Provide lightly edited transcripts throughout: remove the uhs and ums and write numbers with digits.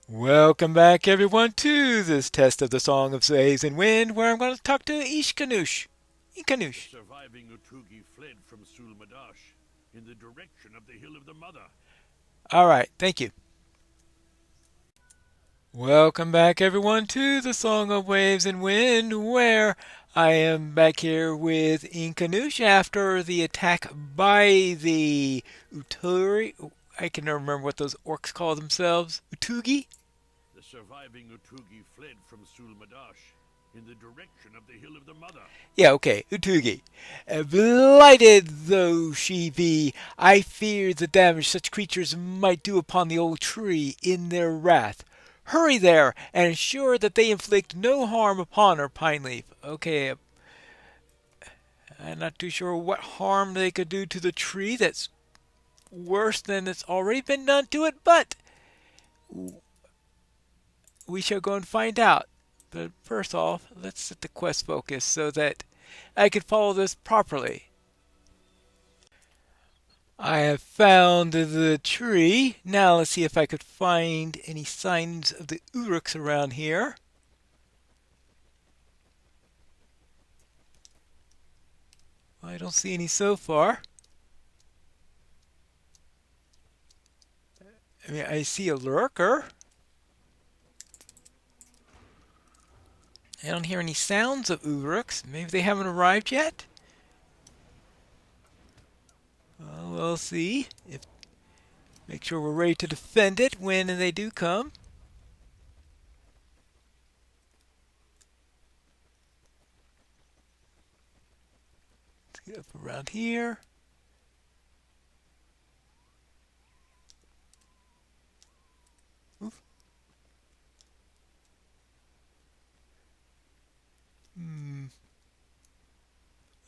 Welcome back, everyone, to this test of the Song of Waves and Wind, where I'm going to talk to Ishkanush. The Ikanush. surviving Utugi fled from Sulmadash in the direction of the Hill of the Mother. All right, thank you. Welcome back, everyone, to the Song of Waves and Wind, where I am back here with Inkanush after the attack by the Uturi. I can never remember what those orcs call themselves. Utugi? The surviving Utugi fled from Sulmadash in the direction of the Hill of the Mother. Yeah, okay, Utugi. Blighted though she be, I fear the damage such creatures might do upon the old tree in their wrath. Hurry there, and ensure that they inflict no harm upon her, Pine Leaf. Okay, I'm not too sure what harm they could do to the tree that's worse than it's already been done to it, but we shall go and find out. But first off, let's set the quest focus so that I can follow this properly. I have found the tree. Now let's see if I could find any signs of the uruks around here. I don't see any so far. I mean, I see a lurker. I don't hear any sounds of uruks. Maybe they haven't arrived yet. Well, we'll see. Make sure we're ready to defend it when they do come. Let's get up around here. Oof. Hmm.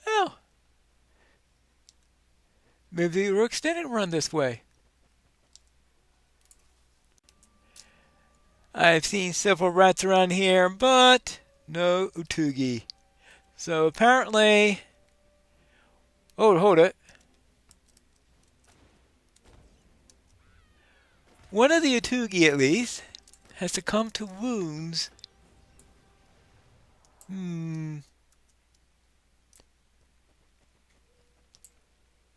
Well, maybe the uruks didn't run this way. I've seen several rats around here, but no Utugi. So apparently, oh, hold it. One of the Utugi, at least, has succumbed to wounds. Hmm.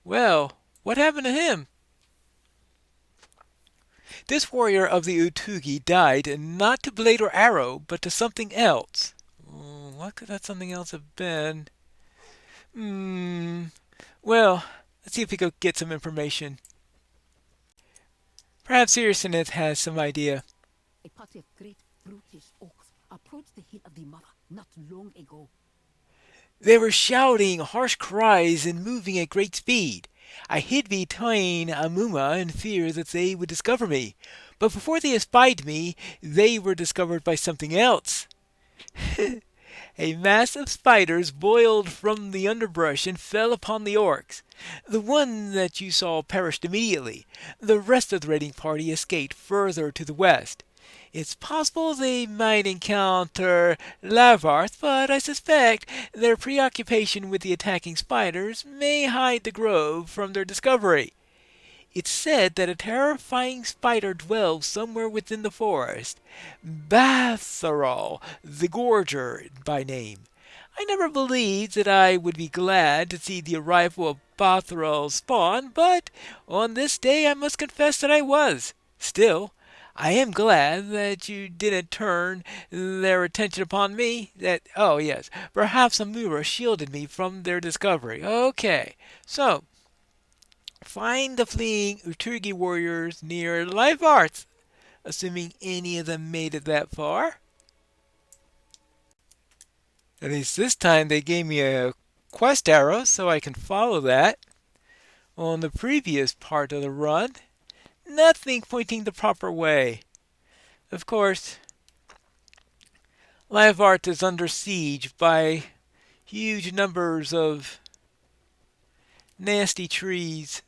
Well, what happened to him? This warrior of the Utugi died not to blade or arrow, but to something else. What could that something else have been? Hmm. Well, let's see if we can get some information. Perhaps Irrisoneth has some idea. A party of great brutish orcs approached the hill of the mother not long ago. They were shouting harsh cries and moving at great speed. I hid behind Amuma in fear that they would discover me. But before they espied me, they were discovered by something else. A mass of spiders boiled from the underbrush and fell upon the orcs. The one that you saw perished immediately. The rest of the raiding party escaped further to the west. It's possible they might encounter Lavarth, but I suspect their preoccupation with the attacking spiders may hide the grove from their discovery. It's said that a terrifying spider dwells somewhere within the forest, Batharal the Gorger by name. I never believed that I would be glad to see the arrival of Batharal's spawn, but on this day I must confess that I was. Still, I am glad that you didn't turn their attention upon me. Oh yes, perhaps Amura shielded me from their discovery. Okay, so find the fleeing Uturgi warriors near Life Arts, assuming any of them made it that far. At least this time they gave me a quest arrow so I can follow that. On the previous part of the run, nothing pointing the proper way. Of course, Life Art is under siege by huge numbers of nasty trees,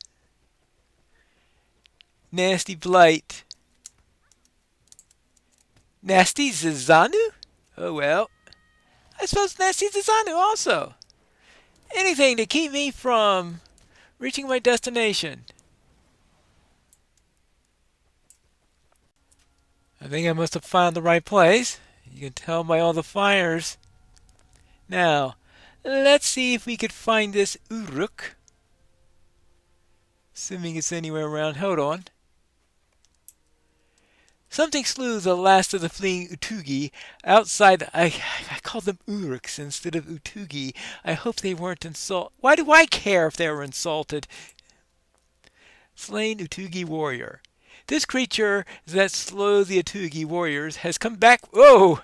nasty blight, nasty Zizanu? Oh well, I suppose nasty Zizanu also. Anything to keep me from reaching my destination. think I must have found the right place. You can tell by all the fires. Now, let's see if we could find this Uruk. Assuming it's anywhere around. Hold on. Something slew the last of the fleeing Utugi outside. I called them Uruks instead of Utugi. I hope they weren't insulted. Why do I care if they were insulted? Slain Utugi warrior. This creature that slew the Utugi warriors has come back. Whoa!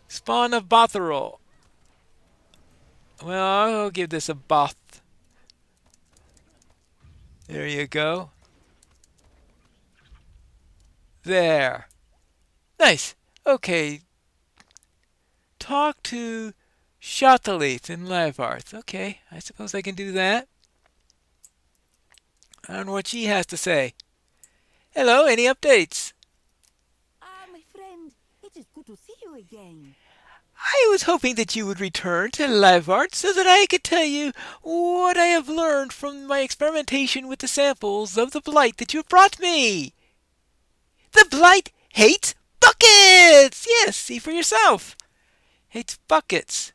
Spawn of Botharol. Well, I'll give this a Both. There you go. There. Nice. Okay. Talk to Shotalith in Lavarth. Okay, I suppose I can do that. I don't know what she has to say. Hello, any updates? Ah, my friend, it is good to see you again. I was hoping that you would return to Lavarth so that I could tell you what I have learned from my experimentation with the samples of the blight that you have brought me. The blight hates buckets! Yes, see for yourself. Hates buckets.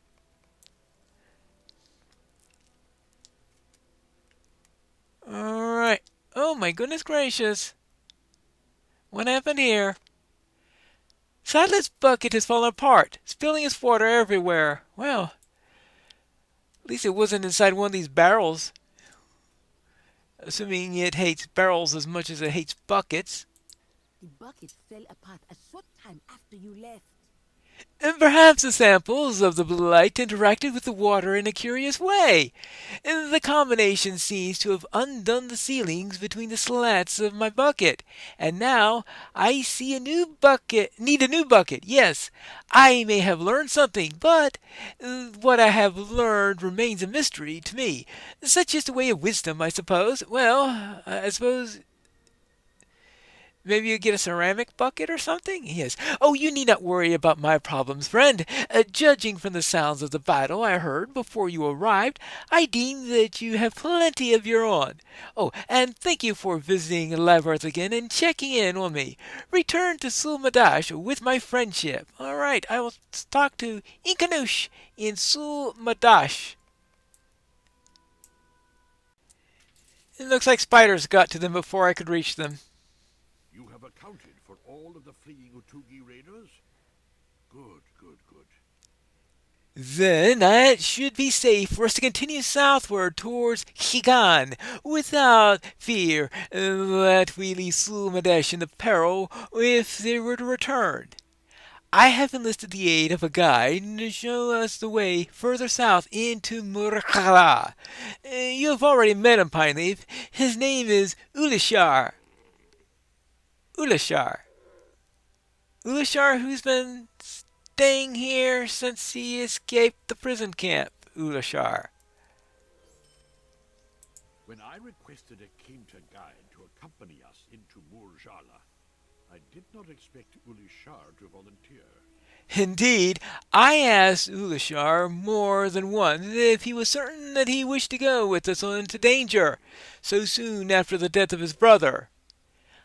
Alright. Oh my goodness gracious. What happened here? Silas' bucket has fallen apart, spilling its water everywhere. Well, at least it wasn't inside one of these barrels. Assuming it hates barrels as much as it hates buckets. The bucket fell apart a short time after you left. And perhaps the samples of the blight interacted with the water in a curious way. And the combination seems to have undone the ceilings between the slats of my bucket. And now I see need a new bucket. Yes, I may have learned something, but what I have learned remains a mystery to me. Such is the way of wisdom, I suppose. Well, I suppose maybe you get a ceramic bucket or something? Yes. Oh, you need not worry about my problems, friend. Judging from the sounds of the battle I heard before you arrived, I deem that you have plenty of your own. Oh, and thank you for visiting Lavarth again and checking in on me. Return to Sulmadash with my friendship. All right, I will talk to Inkanush in Sulmadash. It looks like spiders got to them before I could reach them. You have accounted for all of the fleeing Utugi raiders? Good, good, good. Then it should be safe for us to continue southward towards Higan without fear that we leave Sulmadesh in the peril if they were to return. I have enlisted the aid of a guide to show us the way further south into Murkala. You have already met him, Pineleaf. His name is Ulishar. Ulishar. Ulishar, who's been staying here since he escaped the prison camp. Ulishar. When I requested a Kinta guide to accompany us into Murjala, I did not expect Ulishar to volunteer. Indeed, I asked Ulishar more than once if he was certain that he wished to go with us into danger so soon after the death of his brother.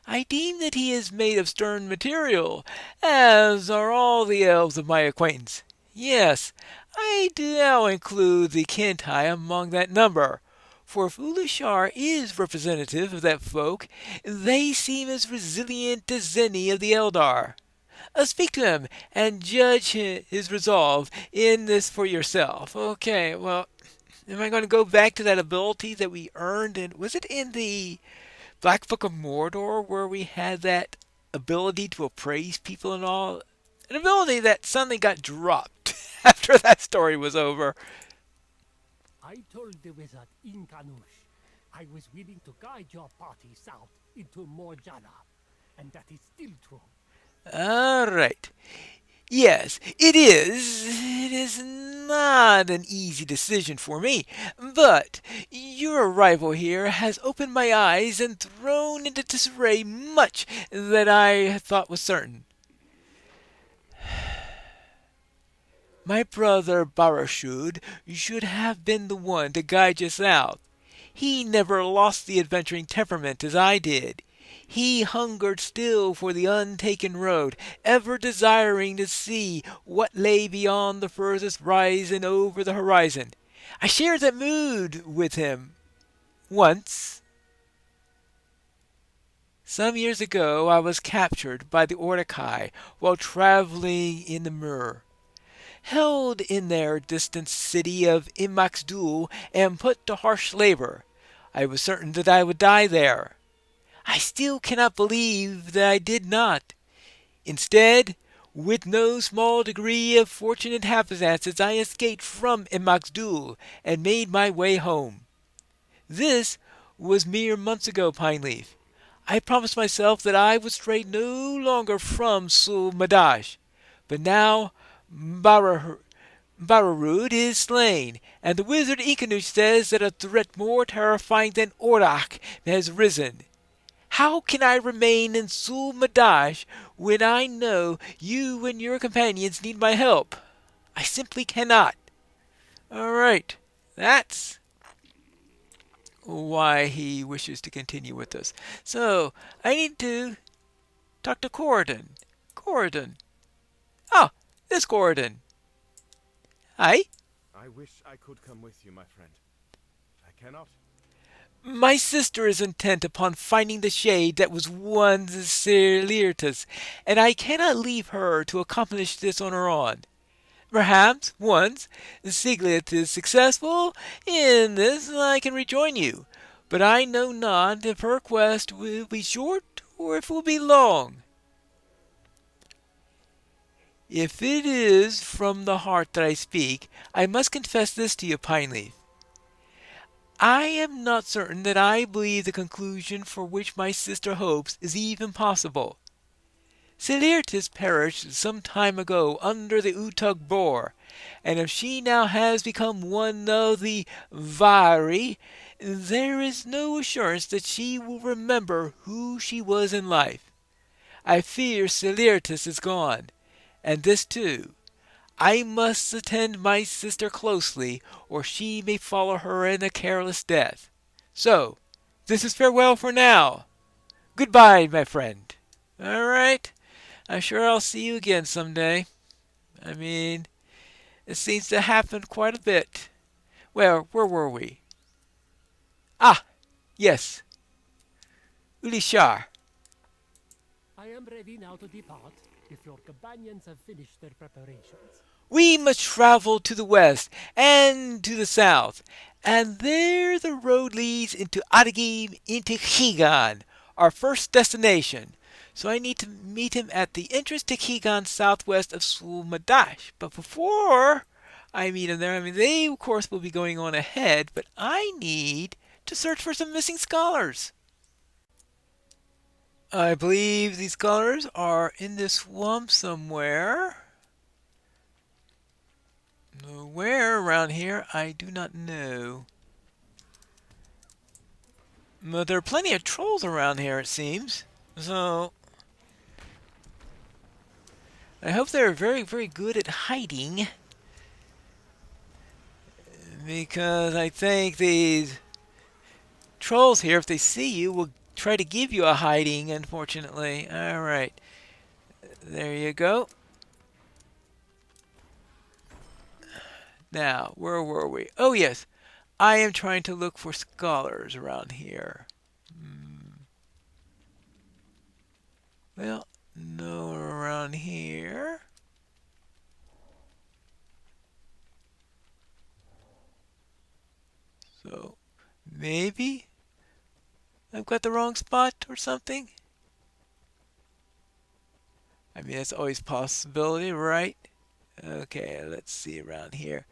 I deem that he is made of stern material, as are all the elves of my acquaintance. Yes, I do now include the Kintai among that number, for if Ulishar is representative of that folk, they seem as resilient as any of the Eldar. Speak to him and judge his resolve in this for yourself. Okay, well, am I going to go back to that ability that we earned? And was it in the Black Book of Mordor where we had that ability to appraise people and all? An ability that suddenly got dropped after that story was over. I told the wizard Inkanush I was willing to guide your party south into Morjana, and that is still true. All right. Yes, it is. It is not an easy decision for me, but your arrival here has opened my eyes and thrown into disarray much that I thought was certain. My brother Barashud should have been the one to guide you south. He never lost the adventuring temperament as I did. He hungered still for the untaken road, ever desiring to see what lay beyond the furthest rise over the horizon. I shared that mood with him once. Some years ago I was captured by the Ordokai while traveling in the Mur, held in their distant city of Imaxdul and put to harsh labor. I was certain that I would die there. I still cannot believe that I did not. Instead, with no small degree of fortunate happenstances, I escaped from Imaxdul and made my way home. This was mere months ago, Pineleaf. I promised myself that I would stray no longer from Sul Madash. But now Bararud is slain, and the wizard Ikanush says that a threat more terrifying than Orak has risen. How can I remain in Sul Madash when I know you and your companions need my help? I simply cannot. All right, that's why he wishes to continue with us. So, I need to talk to Corridon. Corridon. Oh, this Corridon. Hi. I wish I could come with you, my friend. I cannot. My sister is intent upon finding the shade that was once Celirtus, and I cannot leave her to accomplish this on her own. Perhaps, once Siglith is successful in this, I can rejoin you, but I know not if her quest will be short or if it will be long. If it is from the heart that I speak, I must confess this to you, Pineleaf. I am not certain that I believe the conclusion for which my sister hopes is even possible. Celirtus perished some time ago under the Utug boar, and if she now has become one of the Vari, there is no assurance that she will remember who she was in life. I fear Celirtus is gone, and this too. I must attend my sister closely, or she may follow her in a careless death. So, this is farewell for now. Goodbye, my friend. All right. I'm sure I'll see you again someday. I mean, it seems to happen quite a bit. Well, where were we? Ah, yes. Ulishar. I am ready now to depart, if your companions have finished their preparations. We must travel to the west and to the south, and there the road leads into Adagim, into Khigan, our first destination. So I need to meet him at the entrance to Khigan southwest of Sul Madash. But before I meet him there, they of course will be going on ahead, but I need to search for some missing scholars. I believe these scholars are in this swamp somewhere. Where around here, I do not know. But there are plenty of trolls around here, it seems. So I hope they're very, very good at hiding. Because I think these trolls here, if they see you, will try to give you a hiding, unfortunately. Alright. There you go. Now, where were we? Oh, yes. I am trying to look for scholars around here. Well, no around here. So, maybe I've got the wrong spot or something. I mean, that's always a possibility, right? Okay, let's see around here.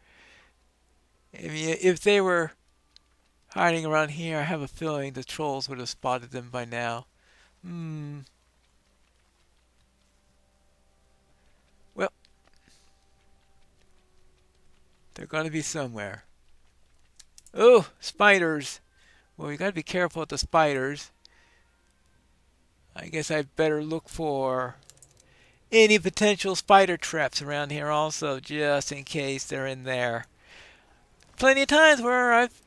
I mean, if they were hiding around here, I have a feeling the trolls would have spotted them by now. Well, they're going to be somewhere. Oh, spiders. Well, we got to be careful with the spiders. I guess I'd better look for any potential spider traps around here also, just in case they're in there. Plenty of times where I've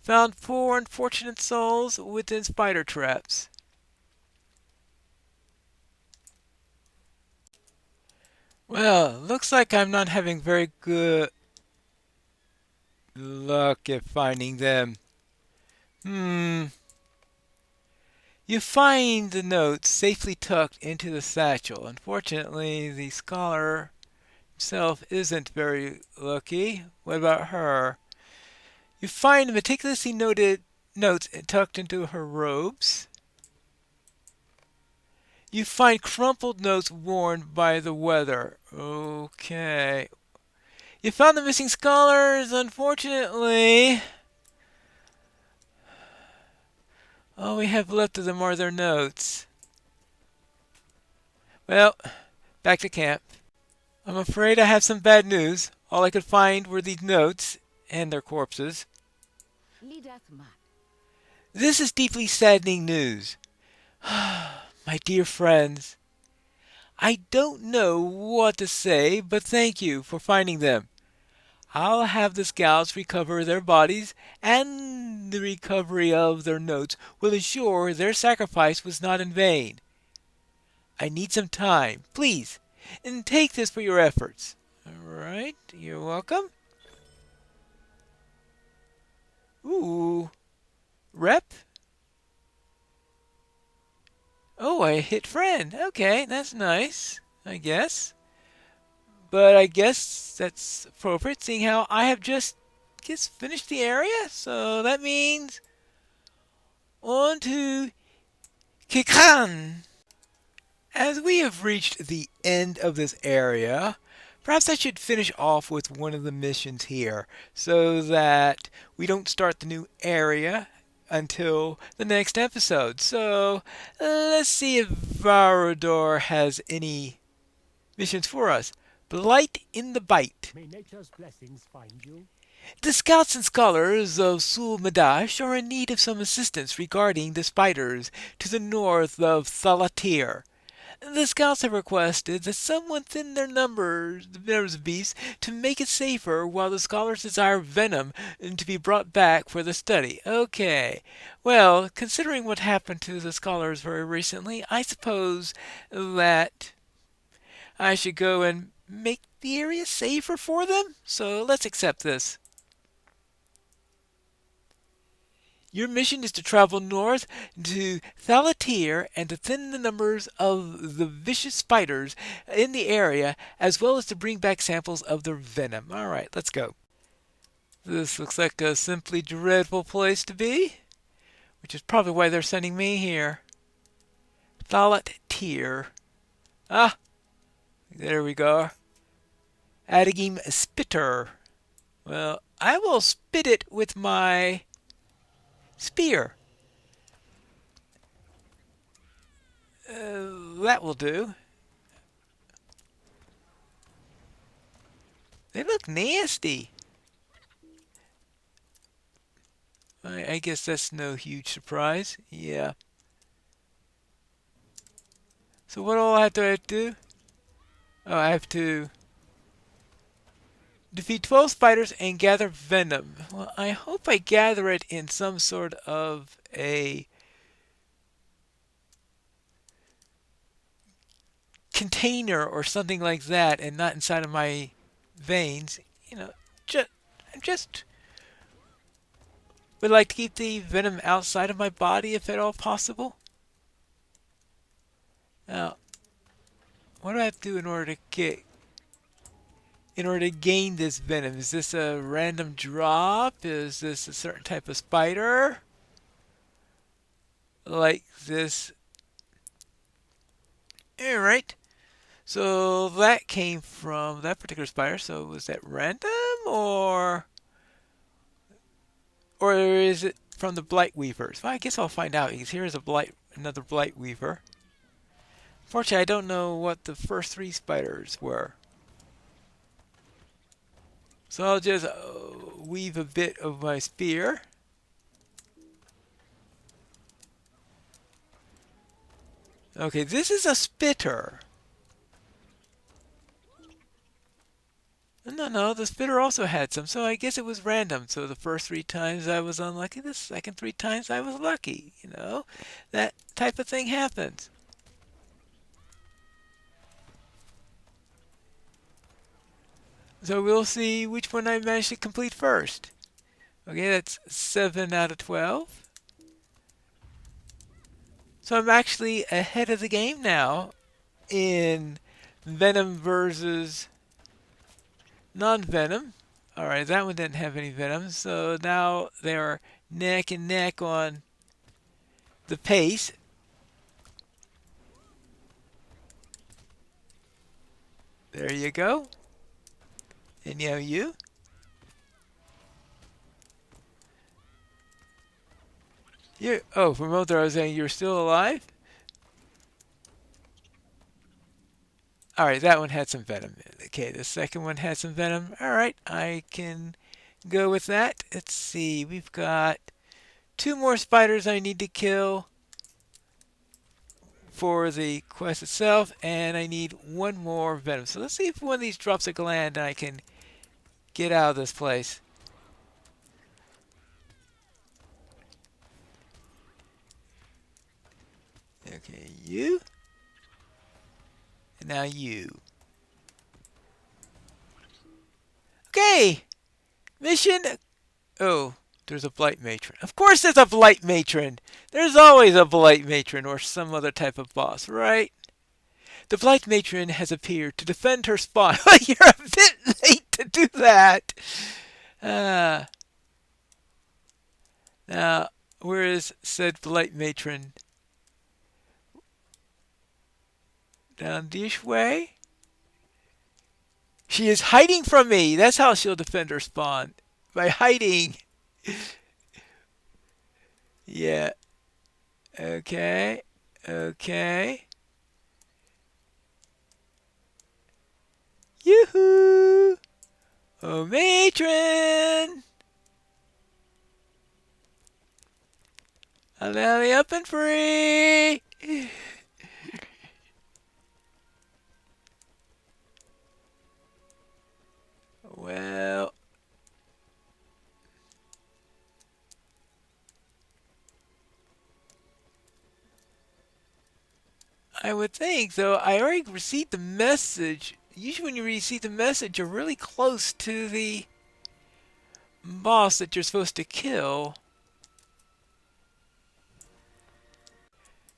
Found 4 unfortunate souls within spider traps. Well, looks like I'm not having very good luck at finding them. Hmm. You find the notes safely tucked into the satchel. Unfortunately, the scholar himself isn't very lucky. What about her? You find meticulously noted notes tucked into her robes. You find crumpled notes worn by the weather. Okay. You found the missing scholars, unfortunately. All we have left of them are their notes. Well, back to camp. I'm afraid I have some bad news. All I could find were these notes and their corpses. Leadeth man. This is deeply saddening news. My dear friends, I don't know what to say, but thank you for finding them. I'll have the scouts recover their bodies, and the recovery of their notes will ensure their sacrifice was not in vain. I need some time, please, and take this for your efforts. All right, you're welcome. Ooh, rep? Oh, I hit friend. Okay, that's nice, I guess. But I guess that's appropriate, seeing how I have just finished the area. So that means on to Kikan. As we have reached the end of this area, perhaps I should finish off with one of the missions here, so that we don't start the new area until the next episode. So let's see if Varador has any missions for us. Blight in the Bite. May nature's blessings find you. The scouts and scholars of Sul Madash are in need of some assistance regarding the spiders to the north of Thalatir. The scouts have requested that someone thin the numbers of beasts to make it safer, while the scholars desire venom to be brought back for the study. Okay. Well, considering what happened to the scholars very recently, I suppose that I should go and make the area safer for them? So let's accept this. Your mission is to travel north to Thalatir and to thin the numbers of the vicious spiders in the area, as well as to bring back samples of their venom. Alright, let's go. This looks like a simply dreadful place to be, which is probably why they're sending me here. Thalatir. Ah, there we go. Adagim Spitter. Well, I will spit it with my spear. That will do. They look nasty. I guess that's no huge surprise. Yeah. So what all I have to do? Oh, I have to defeat 12 spiders and gather venom. Well, I hope I gather it in some sort of a container or something like that, and not inside of my veins. You know, just would like to keep the venom outside of my body if at all possible. Now, what do I have to do in order to gain this venom? Is this a random drop? Is this a certain type of spider? Like this. Alright. So that came from that particular spider. So was that random or is it from the blight weavers? Well, I guess I'll find out, because here's another blight weaver. Fortunately, I don't know what the first 3 spiders were. So I'll just weave a bit of my spear. Okay, this is a spitter. no. The spitter also had some, so I guess it was random. So the first 3 times I was unlucky, the second 3 times I was lucky. That type of thing happens. So we'll see which one I managed to complete first. Okay, that's 7 out of 12. So I'm actually ahead of the game now in Venom versus non-Venom. Alright, that one didn't have any Venom, so now they're neck and neck on the pace. There you go. And now you. Oh, from out there I was saying you're still alive? Alright, that one had some venom. Okay, the second one had some venom. Alright, I can go with that. Let's see, we've got 2 more spiders I need to kill for the quest itself, and I need 1 more venom. So let's see if one of these drops a gland and I can get out of this place. Okay, you. And now you. Okay! Mission... Oh, there's a blight matron. Of course there's a blight matron! There's always a blight matron or some other type of boss, right? The blight matron has appeared to defend her spawn. You're a bit late to do that! Now, where is said blight matron? Down this way? She is hiding from me. That's how she'll defend her spawn. By hiding. Yeah. Okay. Okay. Yoo-hoo! Oh, matron! Alley up and free! Well, I would think, though, I already received the message. Usually when you receive the message, you're really close to the boss that you're supposed to kill.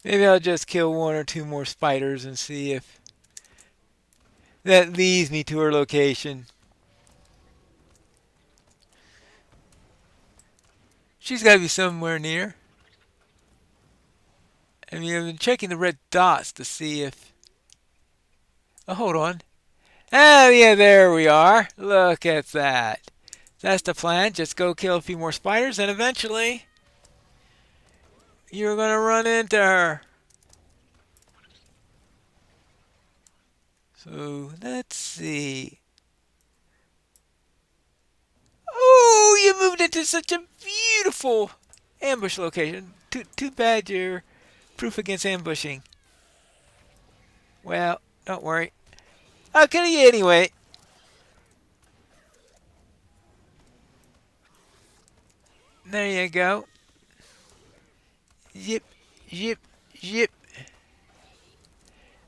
Maybe I'll just kill 1 or 2 more spiders and see if that leads me to her location. She's got to be somewhere near. I mean, I've been checking the red dots to see if... Oh, hold on. Oh, yeah, there we are. Look at that. That's the plan. Just go kill a few more spiders and eventually you're going to run into her. So, let's see. Oh, you moved into such a beautiful ambush location. Too bad you're proof against ambushing. Well, don't worry. I'll kill you anyway. There you go. Zip, zip, zip.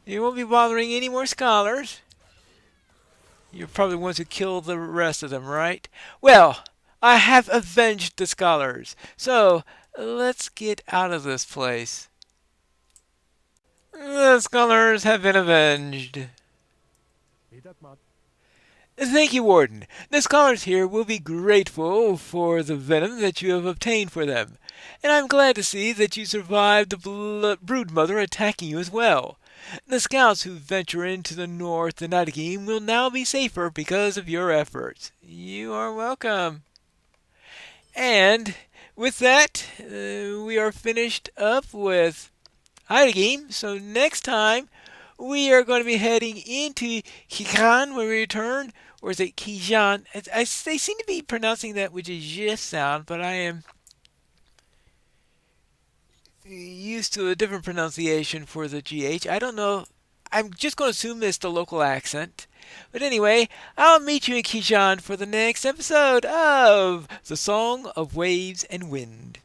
You won't be bothering any more scholars. You're probably the ones who killed the rest of them, right? Well, I have avenged the scholars. So, let's get out of this place. The scholars have been avenged. Be that mud. Thank you, Warden. The scholars here will be grateful for the venom that you have obtained for them. And I'm glad to see that you survived the broodmother attacking you as well. The scouts who venture into the north and Nottingham will now be safer because of your efforts. You are welcome. And with that, we are finished up with Nottingham. So next time, we are going to be heading into Kikan when we return. Or is it Kijan? They seem to be pronouncing that with a J sound, but I am used to a different pronunciation for the GH. I don't know. I'm just going to assume it's the local accent. But anyway, I'll meet you in Kijan for the next episode of The Song of Waves and Wind.